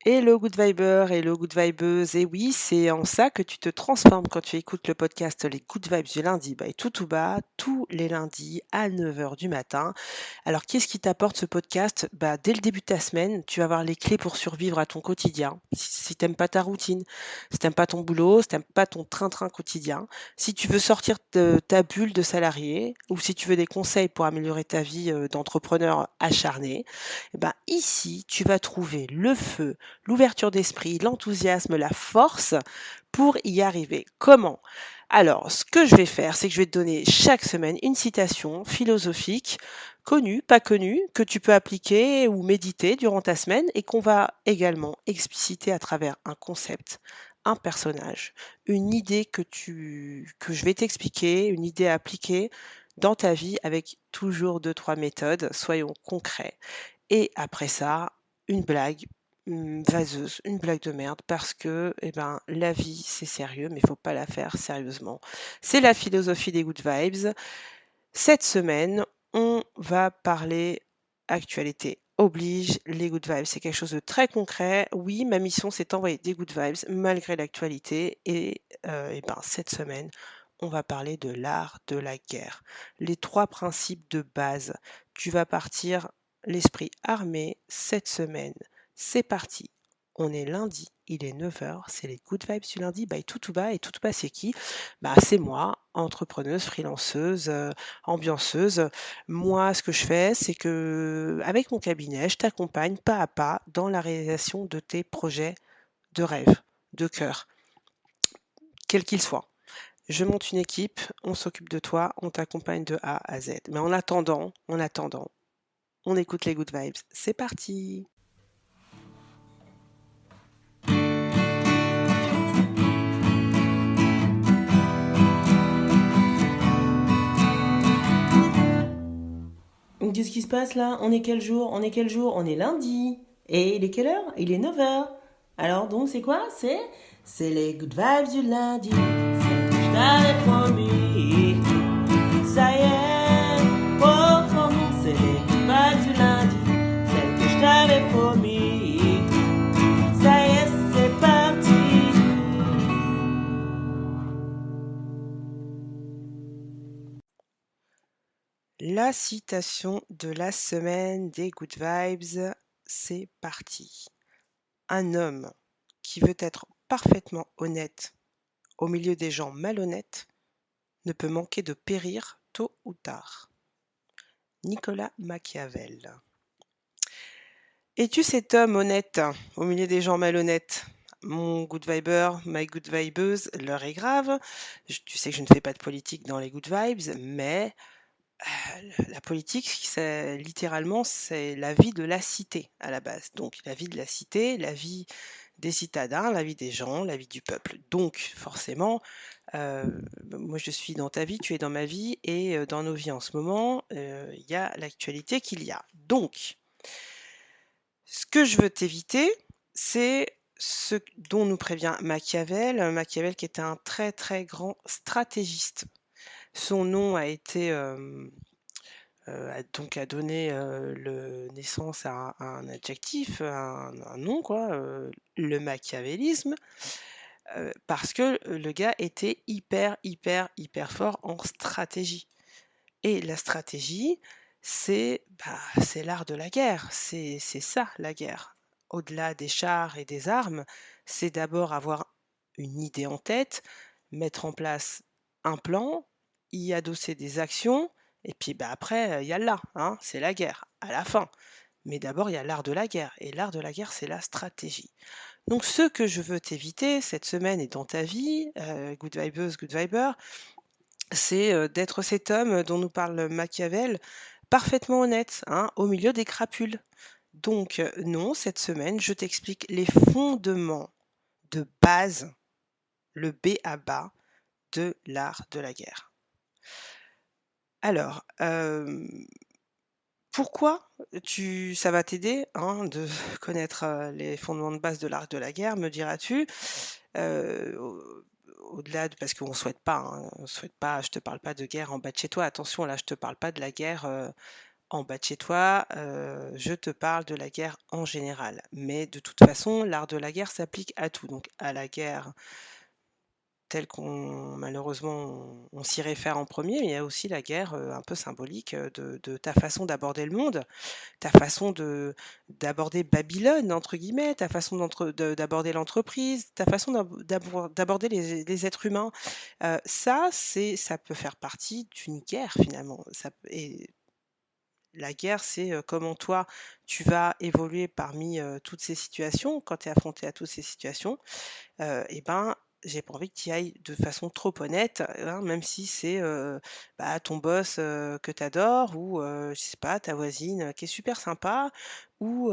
Hello good viber, hello good vibeuse. Et oui, c'est en ça que tu te transformes quand tu écoutes le podcast Les Good Vibes du lundi by Toutouba, tous les lundis à 9 heures du matin. Alors, qu'est-ce qui t'apporte ce podcast? Dès le début de ta semaine, tu vas avoir les clés pour survivre à ton quotidien. Si t'aimes pas ta routine, si t'aimes pas ton boulot, si t'aimes pas ton train-train quotidien, si tu veux sortir de ta bulle de salarié ou si tu veux des conseils pour améliorer ta vie d'entrepreneur acharné, ici, tu vas trouver le feu, l'ouverture d'esprit, l'enthousiasme, la force pour y arriver. Comment? Alors, ce que je vais faire, c'est que je vais te donner chaque semaine une citation philosophique, connue, pas connue, que tu peux appliquer ou méditer durant ta semaine et qu'on va également expliciter à travers un concept, un personnage, une idée que je vais t'expliquer, une idée à appliquer dans ta vie avec toujours deux, trois méthodes. Soyons concrets. Et après ça, une blague, vaseuse, une blague de merde parce que, la vie, c'est sérieux, mais il faut pas la faire sérieusement. C'est la philosophie des good vibes. Cette semaine, on va parler actualité oblige, les good vibes. C'est quelque chose de très concret. Oui, ma mission, c'est d'envoyer des good vibes malgré l'actualité. Cette semaine, on va parler de l'art de la guerre. Les trois principes de base. Tu vas partir l'esprit armé cette semaine. C'est parti. On est lundi, il est 9 heures. C'est les good vibes du lundi by Toutouba. Et Toutouba, c'est qui? C'est moi, entrepreneuse, freelanceuse, ambianceuse. Moi, ce que je fais, c'est que avec mon cabinet, je t'accompagne pas à pas dans la réalisation de tes projets de rêve, de cœur, quels qu'ils soient. Je monte une équipe, on s'occupe de toi, on t'accompagne de A à Z. Mais en attendant, on écoute les good vibes. C'est parti! Qu'est-ce qui se passe là? On est quel jour? On est quel jour? On est lundi. Et il est quelle heure? Il est 9 heures. Alors donc c'est quoi? C'est les good vibes du lundi. C'est ce que je t'avais promis. Ça y est, oh comment c'est les good vibes du lundi. Celle que je t'avais promis. Ça y est, c'est parti. La citation de la semaine des good vibes, c'est parti. Un homme qui veut être parfaitement honnête au milieu des gens malhonnêtes ne peut manquer de périr tôt ou tard. Nicolas Machiavel. Es-tu cet homme honnête au milieu des gens malhonnêtes? Mon good viber, my good vibeuse, l'heure est grave. Tu sais que je ne fais pas de politique dans les good vibes, mais la politique, littéralement, c'est la vie de la cité à la base. Donc la vie de la cité, la vie des citadins, la vie des gens, la vie du peuple. Donc forcément, moi je suis dans ta vie, tu es dans ma vie, et dans nos vies en ce moment, il y a l'actualité qu'il y a. Donc, ce que je veux t'éviter, c'est ce dont nous prévient Machiavel. Machiavel qui était un très très grand stratégiste. Son nom a été a donné naissance à un adjectif, un nom quoi, le machiavélisme, parce que le gars était hyper hyper hyper fort en stratégie. Et la stratégie, c'est l'art de la guerre, c'est ça la guerre. Au-delà des chars et des armes, c'est d'abord avoir une idée en tête, mettre en place un plan, y adosser des actions, et puis après, il y a l'art, hein, c'est la guerre, à la fin. Mais d'abord, il y a l'art de la guerre, et l'art de la guerre, c'est la stratégie. Donc ce que je veux t'éviter cette semaine et dans ta vie, good vibeuse, good viber, c'est, d'être cet homme dont nous parle Machiavel, parfaitement honnête, hein, au milieu des crapules. Donc, non, cette semaine, je t'explique les fondements de base, le B à bas de l'art de la guerre. Alors, pourquoi ça va t'aider, hein, de connaître, les fondements de base de l'art de la guerre, me diras-tu? Au Au-delà de parce qu'on souhaite pas, hein, on souhaite pas, je te parle pas de guerre en bas de chez toi, attention là, je te parle pas de la guerre, en bas de chez toi, je te parle de la guerre en général. Mais de toute façon, l'art de la guerre s'applique à tout, donc à la guerre telle qu'on malheureusement on s'y réfère en premier, mais il y a aussi la guerre, un peu symbolique, de ta façon d'aborder le monde, ta façon de d'aborder «Babylone» entre guillemets, ta façon d'aborder l'entreprise, ta façon d'aborder les êtres humains. Ça peut faire partie d'une guerre finalement. Ça p et la guerre, c'est, comment toi tu vas évoluer parmi, toutes ces situations. Quand tu es affronté à toutes ces situations, et ben, j'ai pas envie que tu y ailles de façon trop honnête, hein, même si c'est, bah, ton boss, que tu adores ou, je sais pas, ta voisine, qui est super sympa ou,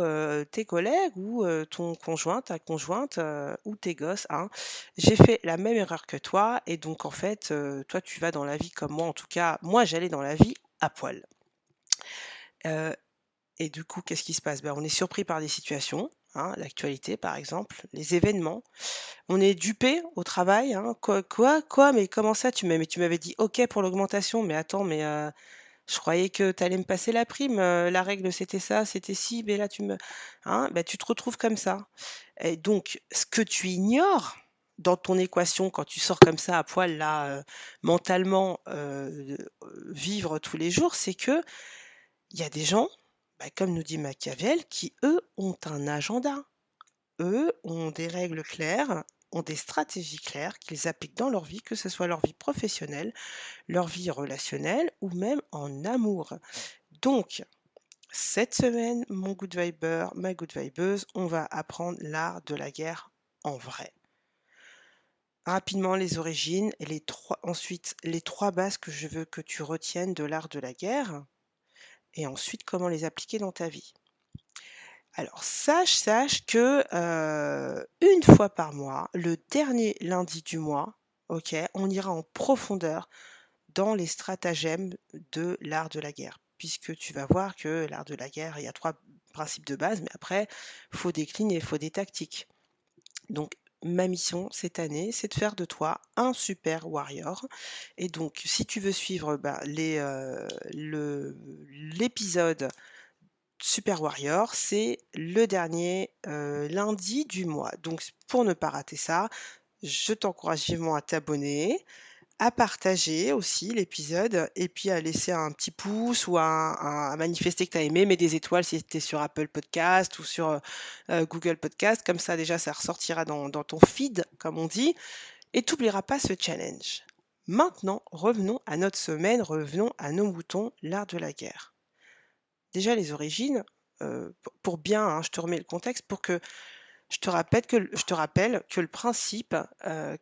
tes collègues ou, ton conjoint, ta conjointe, ou tes gosses, hein. J'ai fait la même erreur que toi et donc en fait, toi tu vas dans la vie comme moi, en tout cas, moi j'allais dans la vie à poil. Heu et du coup, qu'est-ce qui se passe? Ben, on est surpris par des situations, hein, l'actualité par exemple, les événements. On est dupé au travail, hein. «Quoi? Quoi? Mais comment ça? Tu m'avais dit OK pour l'augmentation, mais attends, mais je croyais que tu allais me passer la prime, la règle c'était ça, c'était ci, mais là tu me» hein, bah, tu te retrouves comme ça et donc ce que tu ignores dans ton équation quand tu sors comme ça à poil là, mentalement, vivre tous les jours, c'est que il y a des gens, bah, comme nous dit Machiavel, qui eux ont un agenda. Eux ont des règles claires, ont des stratégies claires qu'ils appliquent dans leur vie, que ce soit leur vie professionnelle, leur vie relationnelle ou même en amour. Donc, cette semaine, mon good viber, ma good vibeuse, on va apprendre l'art de la guerre en vrai. Rapidement, les origines et ensuite les trois bases que je veux que tu retiennes de l'art de la guerre et ensuite comment les appliquer dans ta vie. Alors sache que, 1 fois par mois, le dernier lundi du mois, OK, on ira en profondeur dans les stratagèmes de l'art de la guerre. Puisque tu vas voir que l'art de la guerre, il y a 3 principes de base, mais après, faut décliner, il faut des tactiques. Donc ma mission cette année, c'est de faire de toi un super warrior et donc si tu veux suivre, bah, l'épisode Super Warrior, c'est le dernier, lundi du mois. Donc pour ne pas rater ça, je t'encourage vivement à t'abonner, à partager aussi l'épisode et puis à laisser un petit pouce ou à manifester que tu as aimé. Mets des étoiles si tu es sur Apple Podcast ou sur, Google Podcast. Comme ça déjà ça ressortira dans ton feed comme on dit et tu oublieras pas ce challenge. Maintenant, revenons à notre semaine, revenons à nos moutons, l'art de la guerre. Déjà les origines, pour bien, hein, je te remets le contexte pour que je te rappelle que le principe,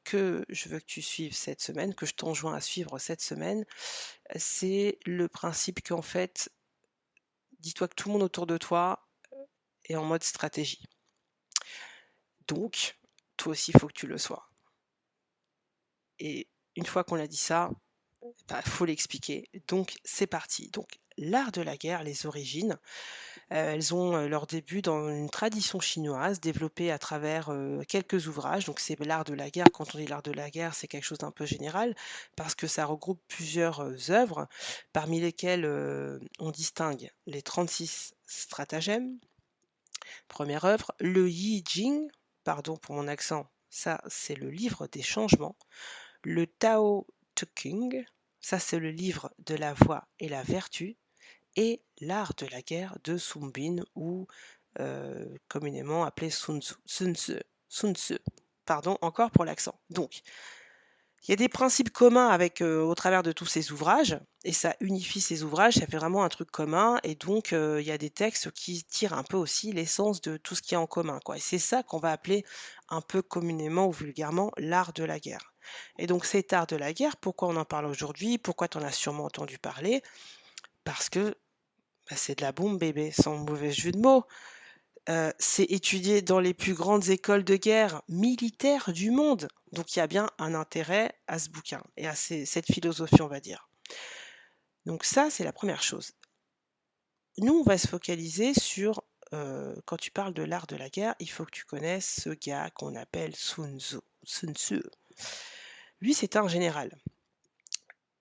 que je veux que tu suives cette semaine, que je t'enjoins à suivre cette semaine, c'est le principe qu'en fait, dis-toi que tout le monde autour de toi est en mode stratégie. Donc, toi aussi, il faut que tu le sois. Et une fois qu'on a dit ça, bah, faut l'expliquer. Donc, c'est parti. Donc, l'art de la guerre, les origines. Elles ont, leur début dans une tradition chinoise développée à travers, quelques ouvrages. Donc c'est l'art de la guerre. Quand on dit l'art de la guerre, c'est quelque chose d'un peu général parce que ça regroupe plusieurs, œuvres parmi lesquelles, on distingue les 36 stratagèmes. Première œuvre, le Yi Jing, pardon pour mon accent, ça c'est le livre des changements. Le Tao Te Ching, ça c'est le livre de la voix et la vertu et l'art de la guerre de Sun Bin ou communément appelé Sun Tzu. Pardon encore pour l'accent. Donc, il y a des principes communs avec, au travers de tous ces ouvrages et ça unifie ces ouvrages, ça fait vraiment un truc commun et donc il y a des textes qui tirent un peu aussi l'essence de tout ce qui est en commun, quoi et c'est ça qu'on va appeler un peu communément ou vulgairement l'art de la guerre et donc cet art de la guerre, pourquoi on en parle aujourd'hui? Pourquoi tu en as sûrement entendu parler? Parce que bah, c'est de la bombe bébé, sans mauvais jeu de mots. C'est étudié dans les plus grandes écoles de guerre militaires du monde. Donc il y a bien un intérêt à ce bouquin et à cette philosophie, on va dire. Donc ça, c'est la première chose. Nous, on va se focaliser sur, quand tu parles de l'art de la guerre, il faut que tu connaisses ce gars qu'on appelle Sun Tzu. Sun Tzu. Lui, c'était un général.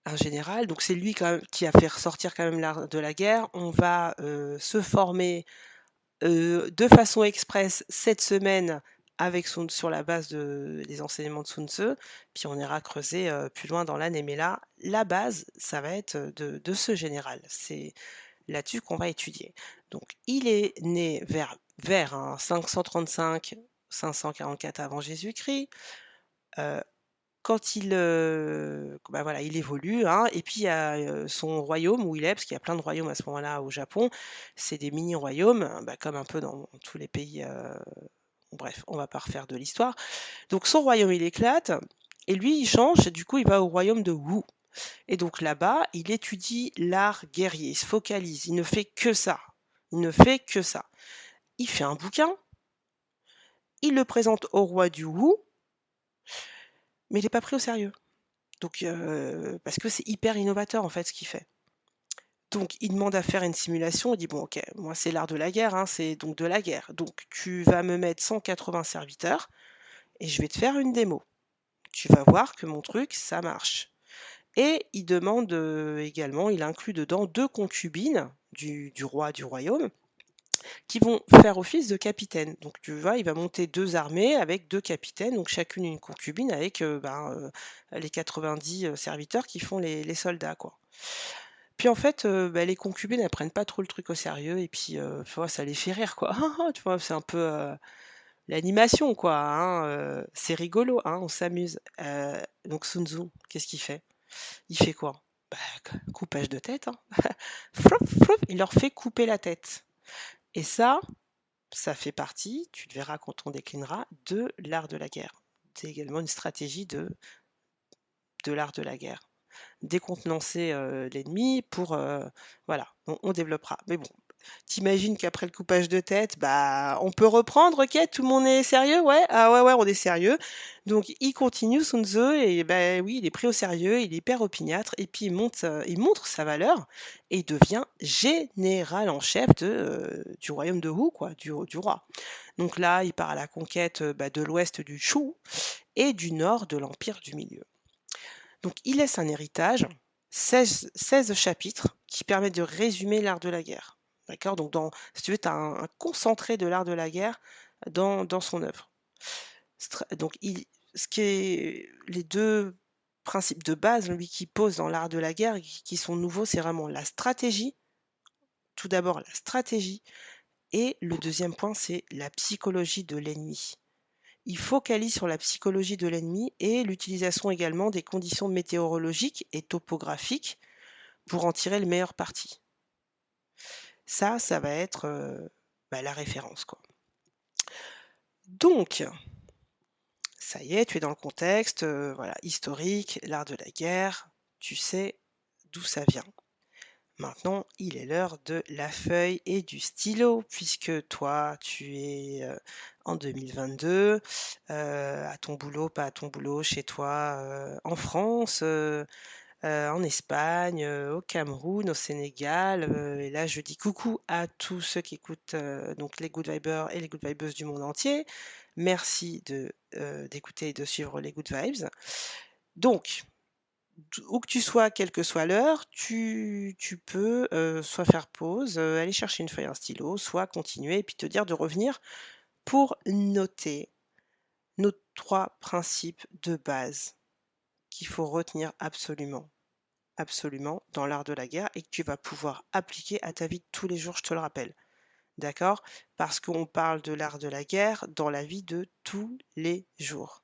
un général, donc c'est lui quand même qui a fait ressortir quand même l'art de la guerre. On va se former de façon express cette semaine avec sur la base des enseignements de Sun Tzu, puis on ira creuser plus loin dans l'année. Mais là, la base, ça va être de ce général. C'est là-dessus qu'on va étudier. Donc, il est né vers 535, 544 avant Jésus-Christ. Quand bah voilà, il évolue, hein, et puis il y a son royaume où il est, parce qu'il y a plein de royaumes à ce moment-là au Japon. C'est des mini-royaumes, bah, comme un peu dans tous les pays. Bref, on va pas refaire de l'histoire. Donc son royaume, il éclate, et lui, il change, et du coup, il va au royaume de Wu. Et donc là-bas, il étudie l'art guerrier, il se focalise, il ne fait que ça. Il ne fait que ça. Il fait un bouquin, il le présente au roi du Wu, mais il n'est pas pris au sérieux. Donc, parce que c'est hyper innovateur en fait ce qu'il fait. Donc il demande à faire une simulation, il dit: «Bon OK, moi c'est l'art de la guerre, hein, c'est donc de la guerre. Donc tu vas me mettre 180 serviteurs et je vais te faire une démo. Tu vas voir que mon truc, ça marche». Et il demande, également, il inclut dedans 2 concubines du roi du royaume qui vont faire office de capitaine. Donc tu vois, il va monter 2 armées avec 2 capitaines, donc chacune une concubine avec, les 90, serviteurs qui font les soldats, quoi. Puis en fait, bah, les concubines, elles prennent pas trop le truc au sérieux et puis, tu vois, ça les fait rire, quoi. Tu vois? C'est un peu, l'animation, quoi, hein, c'est rigolo, hein, on s'amuse. Donc Sun Tzu, qu'est-ce qu'il fait? Il fait quoi? Bah, coupage de tête, hein. Floup, floup, il leur fait couper la tête. Et ça fait partie, tu le verras quand on déclinera, de l'art de la guerre. C'est également une stratégie de l'art de la guerre. Décontenancer l'ennemi pour... voilà, on développera. Mais bon, t'imagines qu'après le coupage de tête, bah, on peut reprendre, ok, tout le monde est sérieux, ouais, ah ouais, ouais, on est sérieux. Donc il continue Sun Tzu et bah oui, il est pris au sérieux, il est hyper opiniâtre et puis il montre sa valeur et il devient général en chef du royaume de Wu, quoi, du roi. Donc là, il part à la conquête bah, de l'ouest du Shu et du nord de l'empire du milieu. Donc il laisse un héritage, 16 chapitres qui permettent de résumer l'art de la guerre. D'accord? Donc si tu veux, tu as un concentré de l'art de la guerre dans son œuvre. Donc ce qui est les 2 principes de base, lui, qu'il pose dans l'art de la guerre qui sont nouveaux, c'est vraiment la stratégie. Tout d'abord la stratégie et le deuxième point, c'est la psychologie de l'ennemi. Il focalise sur la psychologie de l'ennemi et l'utilisation également des conditions météorologiques et topographiques pour en tirer le meilleur parti. Ça va être bah, la référence, quoi. Donc, ça y est, tu es dans le contexte, voilà, historique, l'art de la guerre, tu sais d'où ça vient. Maintenant, il est l'heure de la feuille et du stylo, puisque toi, tu es en 2022, à ton boulot, pas à ton boulot, chez toi, en France, en Espagne, au Cameroun, au Sénégal. Et là, je dis coucou à tous ceux qui écoutent donc les Good Vibers et les Good Vibeuses du monde entier. Merci d'écouter et de suivre les Good Vibes. Donc, où que tu sois, quelle que soit l'heure, tu peux soit faire pause, aller chercher une feuille et un stylo, soit continuer et puis te dire de revenir pour noter nos 3 principes de base qu'il faut retenir absolument, absolument dans l'art de la guerre et que tu vas pouvoir appliquer à ta vie de tous les jours, je te le rappelle. D'accord? Parce qu'on parle de l'art de la guerre dans la vie de tous les jours.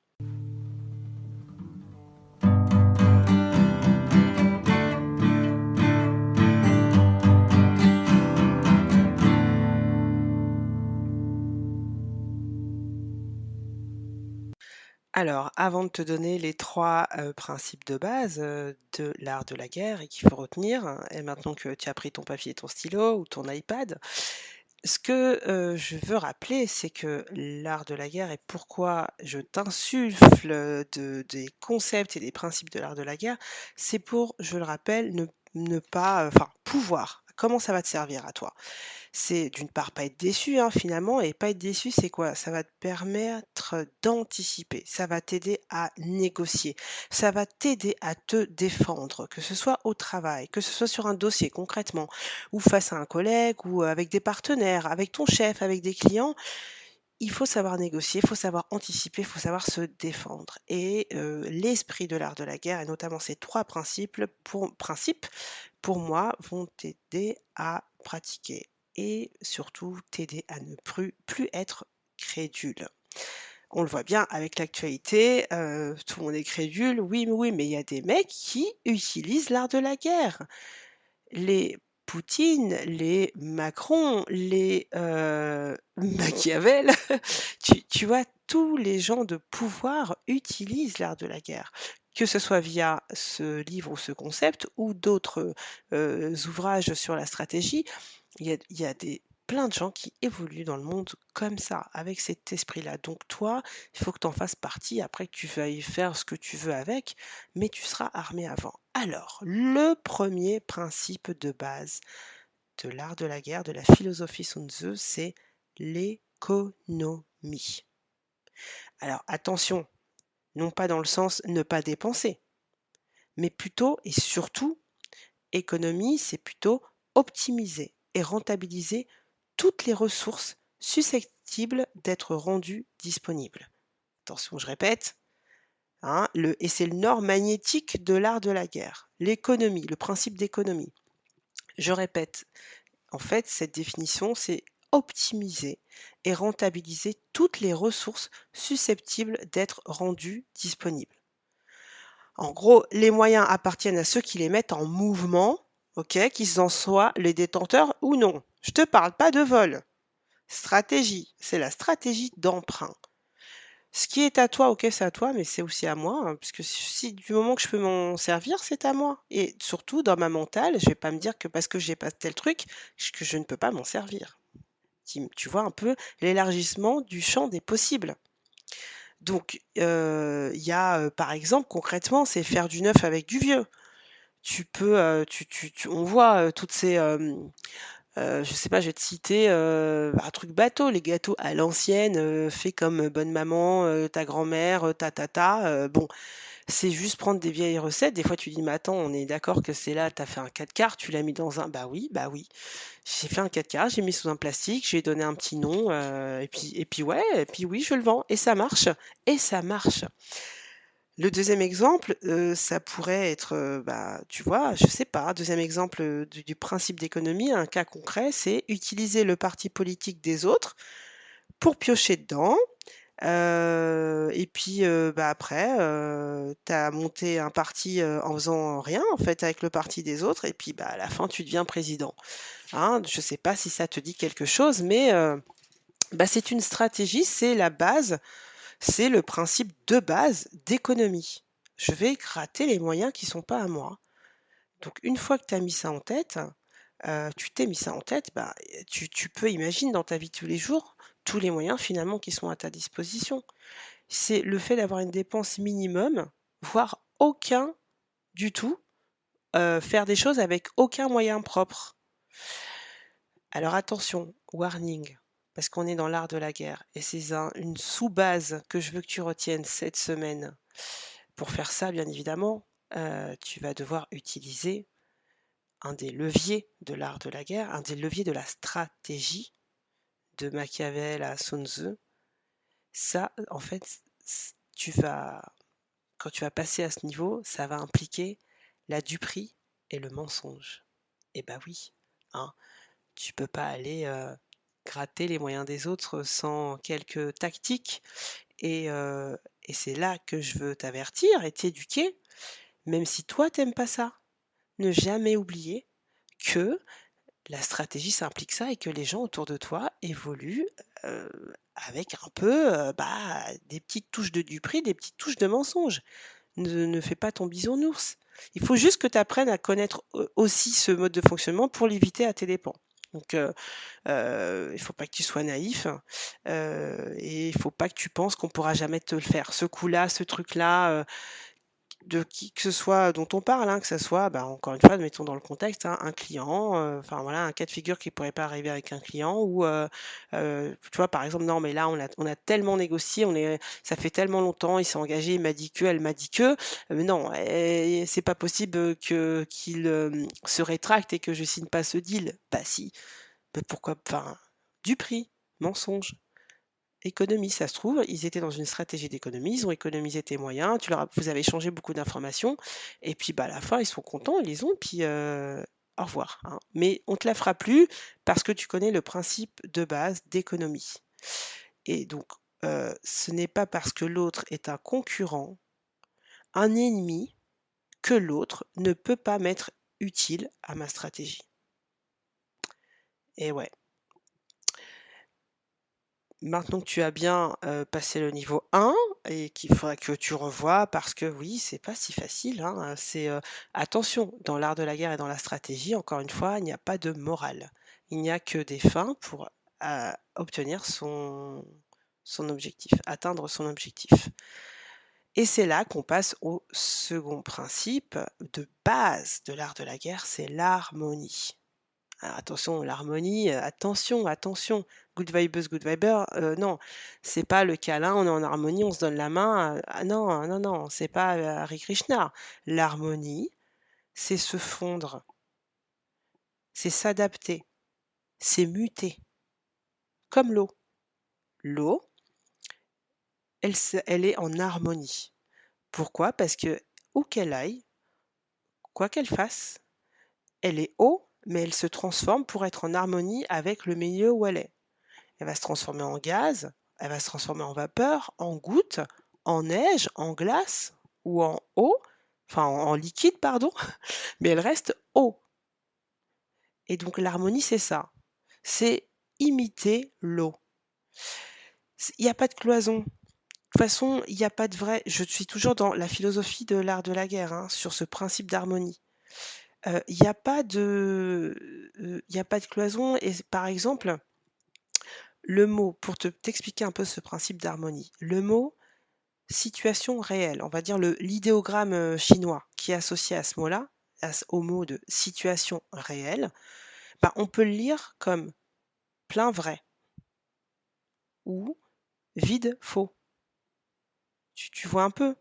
Alors, avant de te donner les 3 principes de base, de l'art de la guerre et qu'il faut retenir, hein, et maintenant que tu as pris ton papier et ton stylo ou ton iPad, ce que, je veux rappeler, c'est que l'art de la guerre et pourquoi je t'insuffle, des concepts et des principes de l'art de la guerre, c'est pour, je le rappelle, ne pas, enfin pouvoir, comment ça va te servir à toi? C'est d'une part pas être déçu, hein, finalement, et pas être déçu, c'est quoi? Ça va te permettre d'anticiper, ça va t'aider à négocier, ça va t'aider à te défendre, que ce soit au travail, que ce soit sur un dossier concrètement, ou face à un collègue, ou avec des partenaires, avec ton chef, avec des clients. Il faut savoir négocier, il faut savoir anticiper, il faut savoir se défendre et l'esprit de l'art de la guerre et notamment ces 3 principes, pour moi, vont t'aider à pratiquer et surtout t'aider à ne plus être crédule. On le voit bien avec l'actualité, tout le monde est crédule. Oui, oui, mais il y a des mecs qui utilisent l'art de la guerre. Les Poutine, les Macron, les, Machiavel, tu vois? Tous les gens de pouvoir utilisent l'art de la guerre, que ce soit via ce livre ou ce concept ou d'autres, ouvrages sur la stratégie. Il y a des plein de gens qui évoluent dans le monde comme ça, avec cet esprit-là. Donc toi, il faut que tu en fasses partie, après que tu veuilles faire ce que tu veux avec, mais tu seras armé avant. Alors, le premier principe de base de l'art de la guerre, de la philosophie Sun Tzu, c'est l'économie. Alors attention, non pas dans le sens ne pas dépenser, mais plutôt et surtout, économie, c'est plutôt optimiser et rentabiliser toutes les ressources susceptibles d'être rendues disponibles. Attention, je répète, hein, et c'est le nord magnétique de l'art de la guerre, l'économie, le principe d'économie. Je répète, en fait, cette définition, c'est optimiser et rentabiliser toutes les ressources susceptibles d'être rendues disponibles. En gros, les moyens appartiennent à ceux qui les mettent en mouvement, ok, qu'ils en soient les détenteurs ou non. Je te parle pas de vol. Stratégie, c'est la stratégie d'emprunt. Ce qui est à toi, ok, c'est à toi, mais c'est aussi à moi, hein, puisque si du moment que je peux m'en servir, c'est à moi. Et surtout, dans ma mentale, je vais pas me dire que parce que j'ai pas tel truc, que je ne peux pas m'en servir. Tu vois un peu l'élargissement du champ des possibles. Donc, il y a, par exemple, concrètement, c'est faire du neuf avec du vieux. Tu peux, on voit, toutes ces, je sais pas, je vais te citer, un truc bateau, les gâteaux à l'ancienne, faits comme, bonne maman, ta grand-mère, bon, c'est juste prendre des vieilles recettes. Des fois, tu dis: «Mais attends, on est d'accord que c'est là, tu as fait un 4 quarts, tu l'as mis dans un» bah oui. J'ai fait un 4 quarts, j'ai mis sous un plastique, je lui ai donné un petit nom, et puis ouais, et puis oui, je le vends et ça marche et ça marche. Le deuxième exemple, ça pourrait être, tu vois, je sais pas, deuxième exemple, du principe d'économie, un cas concret, c'est utiliser le parti politique des autres pour piocher dedans, et puis, après, tu as monté un parti, en faisant rien, en fait, avec le parti des autres et puis, à la fin, tu deviens président, hein. Je sais pas si ça te dit quelque chose, mais, c'est une stratégie, c'est la base, c'est le principe de base d'économie. Je vais gratter les moyens qui sont pas à moi. Donc une fois que tu as mis ça en tête, tu t'es mis ça en tête, tu peux imaginer dans ta vie de tous les jours, tous les moyens finalement qui sont à ta disposition. C'est le fait d'avoir une dépense minimum, voire aucun du tout, faire des choses avec aucun moyen propre. Alors attention, warning, parce qu'on est dans l'art de la guerre et c'est une sous-base que je veux que tu retiennes cette semaine. Pour faire ça, bien évidemment, tu vas devoir utiliser un des leviers de l'art de la guerre, un des leviers de la stratégie de Machiavel à Sun Tzu. Ça, en fait, quand tu vas passer à ce niveau, ça va impliquer la duperie et le mensonge. Eh bah oui, hein, tu peux pas aller gratter les moyens des autres sans quelques tactiques. Et c'est là que je veux t'avertir et t'éduquer, même si toi t'aimes pas ça. Ne jamais oublier que la stratégie, ça implique ça et que les gens autour de toi évoluent avec un peu des petites touches de duperie, des petites touches de mensonge. Ne fais pas ton bisounours. Il faut juste que tu apprennes à connaître aussi ce mode de fonctionnement pour l'éviter à tes dépens. Donc, il faut pas que tu sois naïf, et il faut pas que tu penses qu'on pourra jamais te le faire. Ce coup-là, ce truc-là, de qui que ce soit dont on parle, hein, que ça soit, bah, encore une fois, mettons dans le contexte, hein, un client, enfin voilà, un cas de figure qui pourrait pas arriver avec un client ou, tu vois, par exemple: «Non mais là on a tellement négocié, ça fait tellement longtemps, il s'est engagé, il m'a dit que, elle m'a dit que, non, c'est pas possible, qu'il, se rétracte et que je signe pas ce deal». Bah si, mais pourquoi enfin, du prix, mensonge. Économie, ça se trouve, ils étaient dans une stratégie d'économie, ils ont économisé tes moyens, vous avez échangé beaucoup d'informations et puis, bah, à la fin, ils sont contents, ils les ont, puis, au revoir, hein. Mais on te la fera plus parce que tu connais le principe de base d'économie et donc, ce n'est pas parce que l'autre est un concurrent, un ennemi, que l'autre ne peut pas m'être utile à ma stratégie. Et ouais. Maintenant que tu as bien, passé le niveau 1 et qu'il faudra que tu revoies parce que oui, c'est pas si facile, hein, attention, dans l'art de la guerre et dans la stratégie, encore une fois, il n'y a pas de morale. Il n'y a que des fins pour, obtenir son objectif, atteindre son objectif. Et c'est là qu'on passe au second principe de base de l'art de la guerre, c'est l'harmonie. Alors attention, l'harmonie, attention, attention. Good viber, non, c'est pas le câlin, on est en harmonie, on se donne la main, ah non, non, non, c'est pas, Hare Krishna. L'harmonie, c'est se fondre, c'est s'adapter, c'est muter, comme l'eau. L'eau, elle est en harmonie. Pourquoi? Parce que où qu'elle aille, quoi qu'elle fasse, elle est eau, mais elle se transforme pour être en harmonie avec le milieu où elle est. Elle va se transformer en gaz, elle va se transformer en vapeur, en goutte, en neige, en glace ou en eau, enfin en liquide, pardon, mais elle reste eau. Et donc l'harmonie, c'est ça. C'est imiter l'eau. Il n'y a pas de cloison. De toute façon, il n'y a pas de vrai. Je suis toujours dans la philosophie de l'art de la guerre, hein, sur ce principe d'harmonie. Il n'y a pas il y a pas de cloison. Et par exemple, le mot, pour t'expliquer un peu ce principe d'harmonie, le mot situation réelle, on va dire l'idéogramme chinois qui est associé à ce mot-là, au mot de situation réelle, bah, on peut le lire comme plein vrai ou vide faux. Tu vois un peu?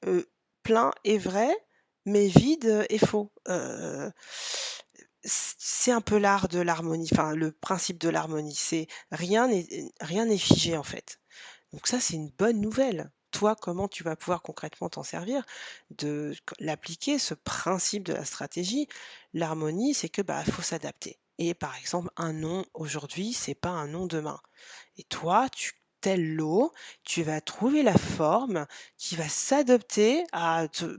Euh, Plein est vrai, mais vide est faux. C'est un peu l'art de l'harmonie, enfin le principe de l'harmonie. C'est rien n'est figé en fait. Donc ça, c'est une bonne nouvelle. Toi, comment tu vas pouvoir concrètement t'en servir, l'appliquer, ce principe de la stratégie? L'harmonie, c'est que bah, faut s'adapter. Et par exemple, un non aujourd'hui, c'est pas un non demain. Et toi, tel lot, tu vas trouver la forme qui va s'adapter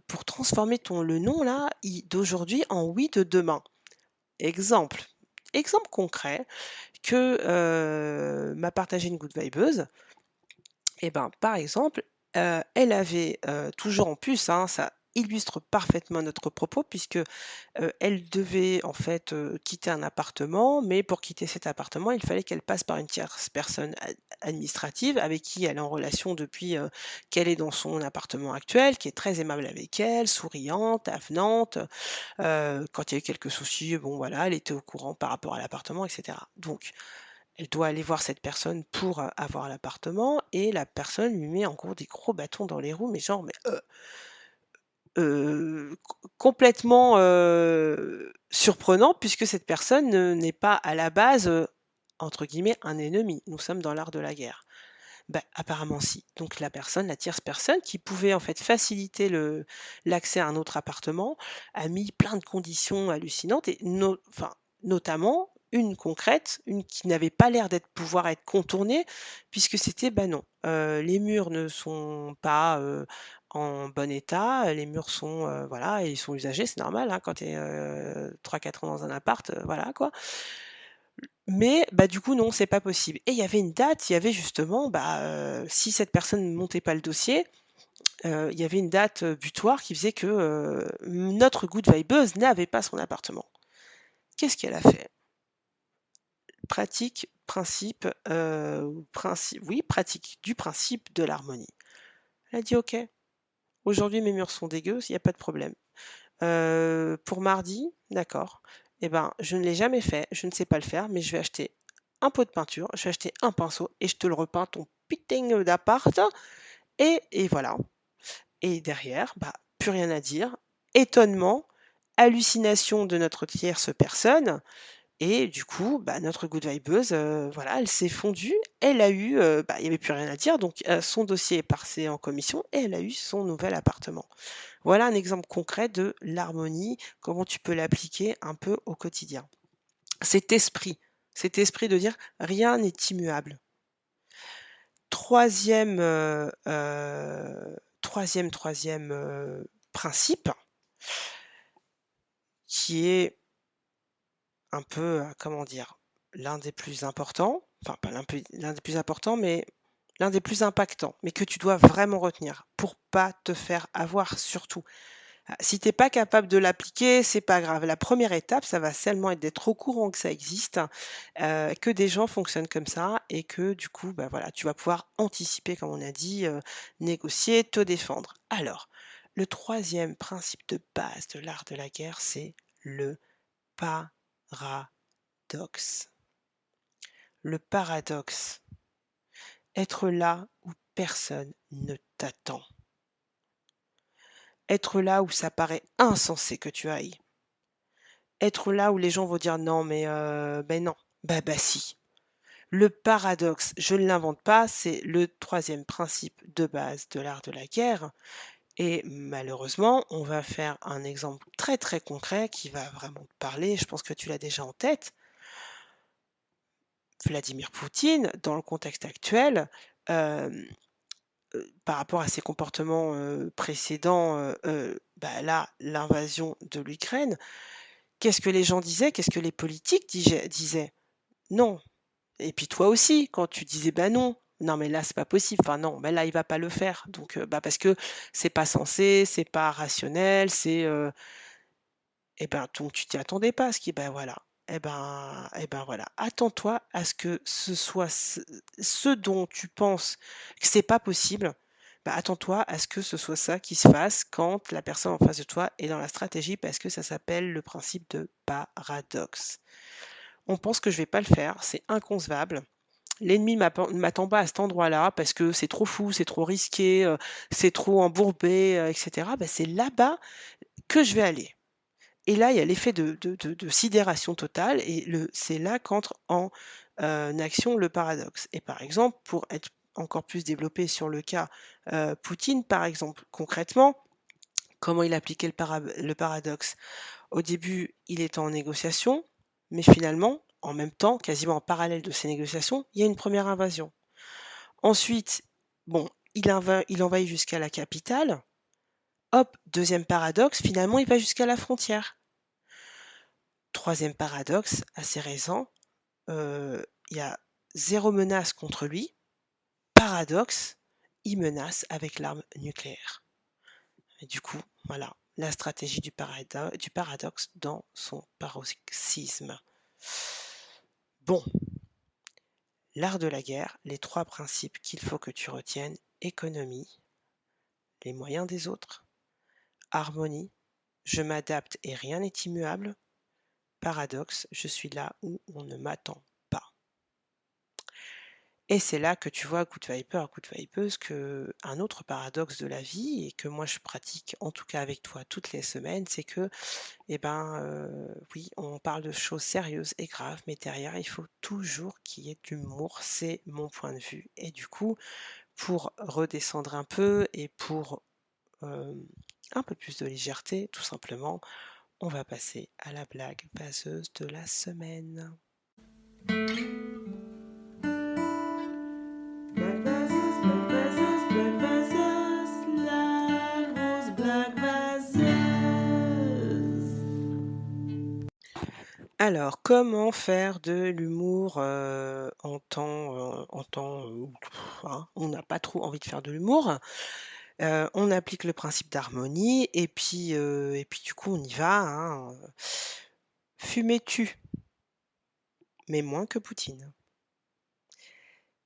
pour transformer le non là d'aujourd'hui en oui de demain. Exemple, exemple concret que m'a partagé une good vibeuse. Et ben, par exemple, elle avait, toujours en plus, hein, ça illustre parfaitement notre propos puisque, elle devait en fait, quitter un appartement, mais pour quitter cet appartement, il fallait qu'elle passe par une tierce personne administrative avec qui elle est en relation depuis, qu'elle est dans son appartement actuel, qui est très aimable avec elle, souriante, avenante. Quand il y a eu quelques soucis, bon voilà, elle était au courant par rapport à l'appartement et cetera. Donc elle doit aller voir cette personne pour, avoir l'appartement et la personne lui met en gros des gros bâtons dans les roues, mais genre, mais, complètement, surprenant puisque cette personne n'est pas à la base, entre guillemets «un ennemi». Nous sommes dans l'art de la guerre. Bah, apparemment si. Donc la tierce personne qui pouvait en fait faciliter l'accès à un autre appartement, a mis plein de conditions hallucinantes et enfin, notamment une concrète, une qui n'avait pas l'air pouvoir être contournée puisque c'était, bah, non, les murs ne sont pas, en bon état, les murs sont, voilà, ils sont usagés, c'est normal, hein, quand tu es, 3-4 ans dans un appart, voilà quoi. Mais bah, du coup, non, c'est pas possible et il y avait une date, il y avait justement, bah, si cette personne ne montait pas le dossier, il y avait une date, butoir qui faisait que, notre good vibeuse n'avait pas son appartement. Qu'est-ce qu'elle a fait? Pratique, principe, oui, pratique du principe de l'harmonie. Elle a dit: «OK, Aujourd'hui, mes murs sont dégueux, il y a pas de problème. Pour mardi, d'accord. Eh ben, je ne l'ai jamais fait, je ne sais pas le faire, mais je vais acheter un pot de peinture, je vais acheter un pinceau et je te le repeins ton putain d'appart et voilà. Et derrière, bah, plus rien à dire. Étonnement, hallucination de notre tierce personne et du coup, bah, notre good vibeuse, voilà, elle s'est fondue. Elle a eu, bah, il y avait plus rien à dire donc son dossier est passé en commission et elle a eu son nouvel appartement. Voilà un exemple concret de l'harmonie, comment tu peux l'appliquer un peu au quotidien. Cet esprit, cet esprit de dire: «Rien n'est immuable». 3e, 3e principe qui est un peu, comment dire? L'un des plus importants, enfin pas l'un des plus importants, mais l'un des plus impactants, mais que tu dois vraiment retenir pour pas te faire avoir surtout. Si t'es pas capable de l'appliquer, c'est pas grave. La première étape, ça va seulement être d'être au courant que ça existe, que des gens fonctionnent comme ça et que du coup, bah, voilà, tu vas pouvoir anticiper comme on a dit, négocier, te défendre. Alors, le troisième principe de base de l'art de la guerre, c'est le paradoxe. Le paradoxe, être là où personne ne t'attend. Être là où ça paraît insensé que tu ailles. Être là où les gens vont dire: «Non mais beh, non». Bah, si. Le paradoxe, je ne l'invente pas, c'est le troisième principe de base de l'art de la guerre et malheureusement, on va faire un exemple très, très concret qui va vraiment te parler, je pense que tu l'as déjà en tête. Vladimir Poutine, dans le contexte actuel, hem, par rapport à ses comportements, précédents, bah, là, l'invasion de l'Ukraine, qu'est-ce que les gens disaient? Qu'est-ce que les politiques disaient? Non. Et puis toi aussi, quand tu disais: «Bah non, non mais là c'est pas possible, enfin non, bah là il va pas le faire». Donc bah parce que c'est pas sensé, c'est pas rationnel, et ben donc tu t'y attendais pas à ce qui ben voilà. Et ben voilà. Attends-toi à ce que ce soit ce dont tu penses que c'est pas possible, bah attends-toi à ce que ce soit ça qui se fasse quand la personne en face de toi est dans la stratégie parce que ça s'appelle le principe de paradoxe. On pense que je vais pas le faire, c'est inconcevable. L'ennemi ne m'attend pas à cet endroit-là parce que c'est trop fou, c'est trop risqué, c'est trop embourbé, et cetera. Bah, c'est là-bas que je vais aller et là, il y a l'effet de sidération totale et c'est là qu'entre en, action le paradoxe et par exemple, pour être encore plus développé sur le cas, Poutine, par exemple, concrètement, comment il appliquait le paradoxe? Au début, il était en négociation, mais finalement, en même temps, quasiment en parallèle de ces négociations, il y a une première invasion. Ensuite, bon, il envahit jusqu'à la capitale. Hop, deuxième paradoxe, finalement, il va jusqu'à la frontière. Troisième paradoxe, assez récent, il y a zéro menace contre lui. Paradoxe, il menace avec l'arme nucléaire. Et du coup, voilà, la stratégie du paradoxe dans son paroxysme. Bon, l'art de la guerre, les trois principes qu'il faut que tu retiennes: économie, les moyens des autres, harmonie, je m'adapte et rien n'est immuable, paradoxe, je suis là où on ne m'attend pas. Et c'est là que tu vois, good viper, good vibeuse, que un autre paradoxe de la vie et que moi je pratique en tout cas avec toi toutes les semaines, c'est que, eh ben, oui, on parle de choses sérieuses et graves, mais derrière, il faut toujours qu'il y ait de l'humour, c'est mon point de vue. Et du coup, pour redescendre un peu et pour un peu plus de légèreté, tout simplement, on va passer à la blague vaseuse de la semaine. Blague vaseuse, blague vaseuse, blague vaseuse, la grosse blague vaseuse. Alors, comment faire de l'humour en temps où hein, on n'a pas trop envie de faire de l'humour? On applique le principe d'harmonie et puis du coup on y va, hein, fumer tue, mais moins que Poutine.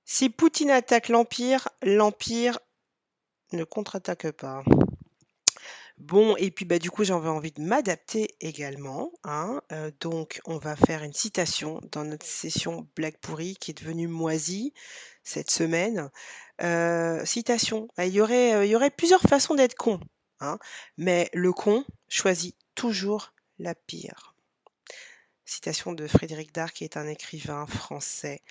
Si Poutine attaque l'Empire, l'Empire ne contre-attaque pas. Bon et puis, bah, du coup, j'avais envie de m'adapter également, hein, donc on va faire une citation dans notre session blague pourrie qui est devenue moisie cette semaine. Citation, bah, il y aurait plusieurs façons d'être con, hein, mais le con choisit toujours la pire. Citation de Frédéric Dard qui est un écrivain français.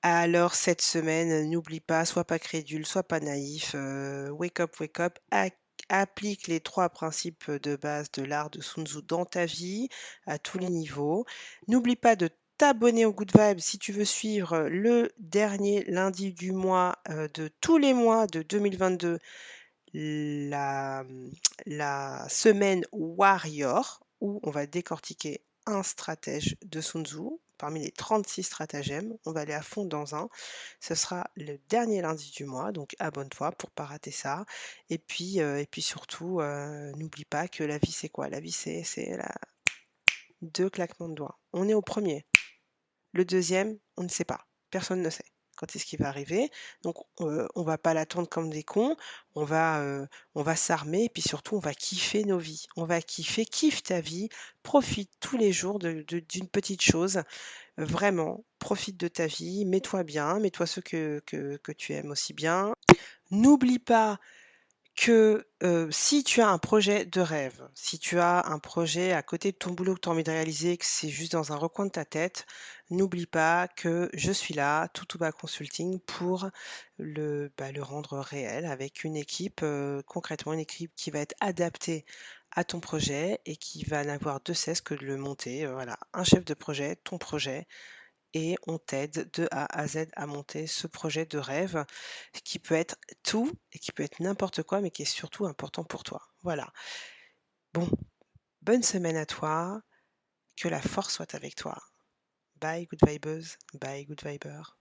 Alors cette semaine, n'oublie pas, sois pas crédule, sois pas naïf, wake up, applique les 3 principes de base de l'art de Sun Tzu dans ta vie, à tous les niveaux. N'oublie pas de t'abonner au Good Vibes si tu veux suivre le dernier lundi du mois, de tous les mois de 2022, la, la semaine Warrior, où on va décortiquer un stratège de Sun Tzu. Parmi les 36 stratagèmes, on va aller à fond dans un. Ce sera le dernier lundi du mois, donc abonne-toi pour pas rater ça. Et puis surtout, n'oublie pas que la vie c'est quoi? La vie c'est la... 2 claquements de doigts. On est au premier. Le deuxième, on ne sait pas. Personne ne sait quand est-ce qu'il va arriver. Donc, on va pas l'attendre comme des cons. On va s'armer et puis surtout, on va kiffer nos vies. On va kiffer, kiffe ta vie, profite tous les jours d'une petite chose. Vraiment, profite de ta vie, mets-toi bien, mets-toi ceux que tu aimes aussi bien. N'oublie pas que, si tu as un projet de rêve, si tu as un projet à côté de ton boulot que tu as envie de réaliser, que c'est juste dans un recoin de ta tête, n'oublie pas que je suis là, Toutouba Consulting, pour le rendre réel avec une équipe, concrètement une équipe qui va être adaptée à ton projet et qui va n'avoir de cesse que de le monter, voilà. Un chef de projet, ton projet et on t'aide de A à Z à monter ce projet de rêve qui peut être tout et qui peut être n'importe quoi, mais qui est surtout important pour toi. Voilà. Bon, bonne semaine à toi, que la force soit avec toi. Bye, good vibes. Bye, good viber.